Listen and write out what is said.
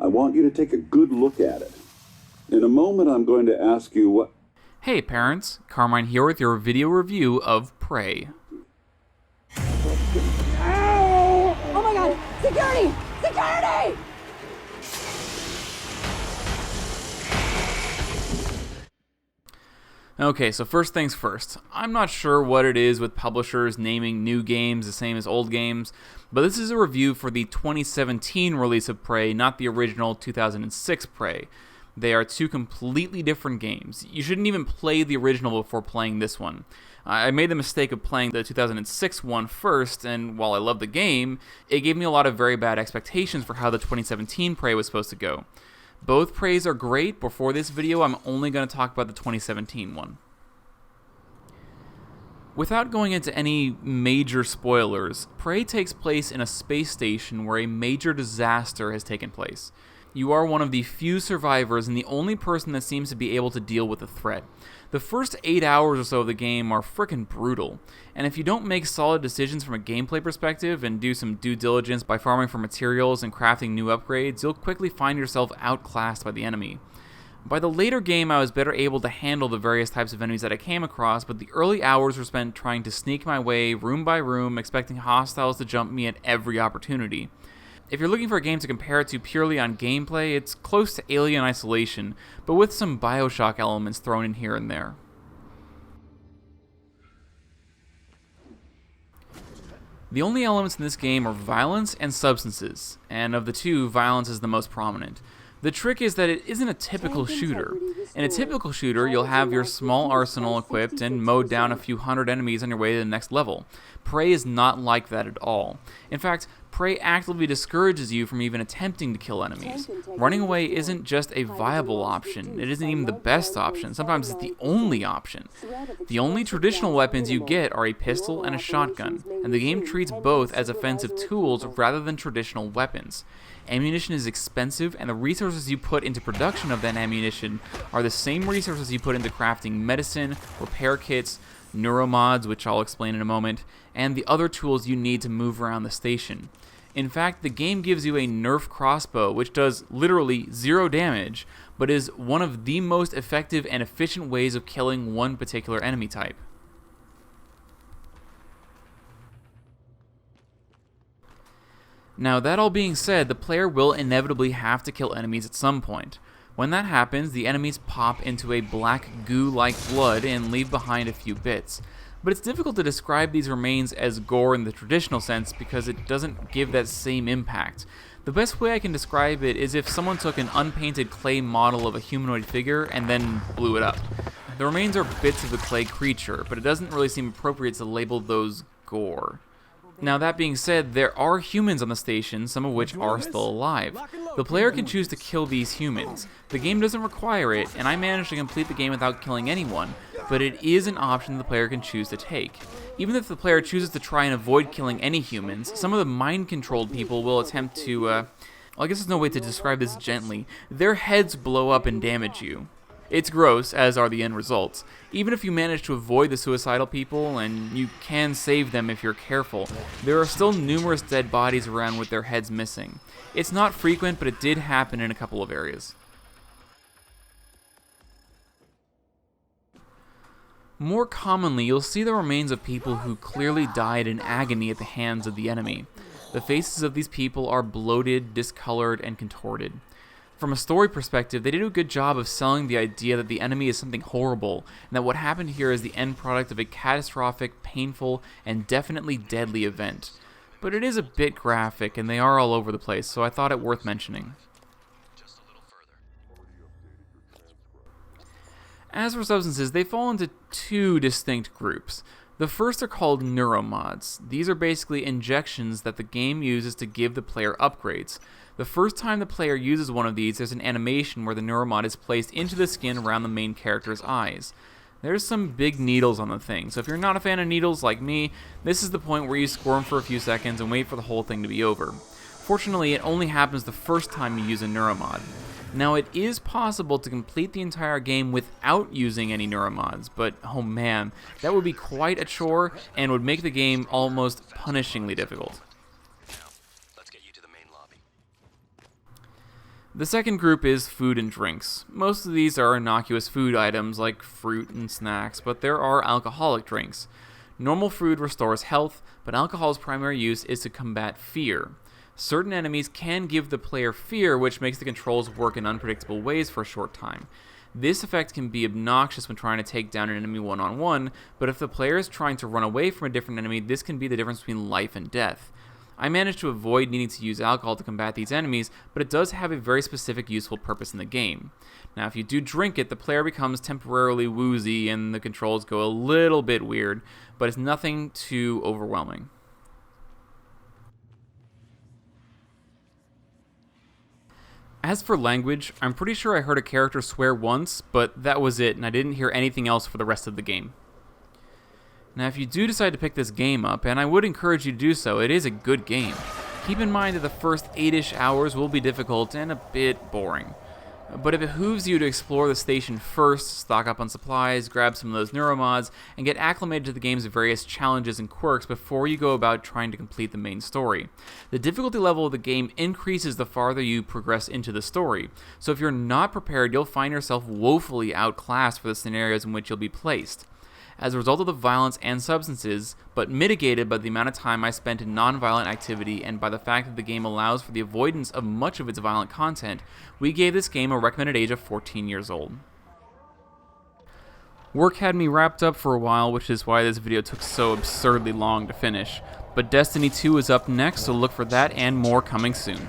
I want you to take a good look at it. In a moment, I'm going to ask you what... Hey parents, Carmine here with your video review of Prey. Oh my god! Security! Security! Okay, so first things first. I'm not sure what it is with publishers naming new games the same as old games, but this is a review for the 2017 release of Prey, not the original 2006 Prey. They are two completely different games. You shouldn't even play the original before playing this one. I made the mistake of playing the 2006 one first, and while I love the game, it gave me a lot of very bad expectations for how the 2017 Prey was supposed to go. Both Preys are great, but for this video I'm only going to talk about the 2017 one. Without going into any major spoilers, Prey takes place in a space station where a major disaster has taken place. You are one of the few survivors and the only person that seems to be able to deal with the threat. The first 8 hours or so of the game are frickin' brutal, and if you don't make solid decisions from a gameplay perspective and do some due diligence by farming for materials and crafting new upgrades, you'll quickly find yourself outclassed by the enemy. By the later game, I was better able to handle the various types of enemies that I came across, but the early hours were spent trying to sneak my way room by room, expecting hostiles to jump me at every opportunity. If you're looking for a game to compare it to purely on gameplay, it's close to Alien Isolation, but with some Bioshock elements thrown in here and there. The only elements in this game are violence and substances, and of the two, violence is the most prominent. The trick is that it isn't a typical shooter. In a typical shooter, you'll have your small arsenal equipped and mow down a few hundred enemies on your way to the next level. Prey is not like that at all. In fact, Prey actively discourages you from even attempting to kill enemies. Running away isn't just a viable option, it isn't even the best option, sometimes it's the only option. The only traditional weapons you get are a pistol and a shotgun, and the game treats both as offensive tools rather than traditional weapons. Ammunition is expensive, and the resources you put into production of that ammunition are the same resources you put into crafting medicine, repair kits, neuromods, which I'll explain in a moment, and the other tools you need to move around the station. In fact, the game gives you a Nerf crossbow, which does literally 0 damage, but is one of the most effective and efficient ways of killing one particular enemy type. Now, that all being said, the player will inevitably have to kill enemies at some point. When that happens, the enemies pop into a black goo-like blood and leave behind a few bits. But it's difficult to describe these remains as gore in the traditional sense because it doesn't give that same impact. The best way I can describe it is if someone took an unpainted clay model of a humanoid figure and then blew it up. The remains are bits of the clay creature, but it doesn't really seem appropriate to label those gore. Now, that being said, there are humans on the station, some of which are still alive. The player can choose to kill these humans. The game doesn't require it, and I managed to complete the game without killing anyone, but it is an option the player can choose to take. Even if the player chooses to try and avoid killing any humans, some of the mind-controlled people will attempt to, I guess there's no way to describe this gently. Their heads blow up and damage you. It's gross, as are the end results. Even if you manage to avoid the suicidal people, and you can save them if you're careful, there are still numerous dead bodies around with their heads missing. It's not frequent, but it did happen in a couple of areas. More commonly, you'll see the remains of people who clearly died in agony at the hands of the enemy. The faces of these people are bloated, discolored, and contorted. From a story perspective, they did a good job of selling the idea that the enemy is something horrible, and that what happened here is the end product of a catastrophic, painful, and definitely deadly event. But it is a bit graphic, and they are all over the place, so I thought it worth mentioning. As for substances, they fall into two distinct groups. The first are called neuromods. These are basically injections that the game uses to give the player upgrades. The first time the player uses one of these, there's an animation where the neuromod is placed into the skin around the main character's eyes. There's some big needles on the thing, so if you're not a fan of needles like me, this is the point where you squirm for a few seconds and wait for the whole thing to be over. Fortunately, it only happens the first time you use a neuromod. Now, it is possible to complete the entire game without using any neuromods, but oh man, that would be quite a chore and would make the game almost punishingly difficult. The second group is food and drinks. Most of these are innocuous food items like fruit and snacks, but there are alcoholic drinks. Normal food restores health, but alcohol's primary use is to combat fear. Certain enemies can give the player fear, which makes the controls work in unpredictable ways for a short time. This effect can be obnoxious when trying to take down an enemy one-on-one, but if the player is trying to run away from a different enemy, this can be the difference between life and death. I managed to avoid needing to use alcohol to combat these enemies, but it does have a very specific useful purpose in the game. Now, if you do drink it, the player becomes temporarily woozy and the controls go a little bit weird, but it's nothing too overwhelming. As for language, I'm pretty sure I heard a character swear once, but that was it, and I didn't hear anything else for the rest of the game. Now, if you do decide to pick this game up, and I would encourage you to do so, it is a good game. Keep in mind that the first 8-ish hours will be difficult and a bit boring. But it behooves you to explore the station first, stock up on supplies, grab some of those neuromods, and get acclimated to the game's various challenges and quirks before you go about trying to complete the main story. The difficulty level of the game increases the farther you progress into the story, so if you're not prepared, you'll find yourself woefully outclassed for the scenarios in which you'll be placed. As a result of the violence and substances, but mitigated by the amount of time I spent in non-violent activity and by the fact that the game allows for the avoidance of much of its violent content, we gave this game a recommended age of 14 years old. Work had me wrapped up for a while, which is why this video took so absurdly long to finish, but Destiny 2 is up next, so look for that and more coming soon.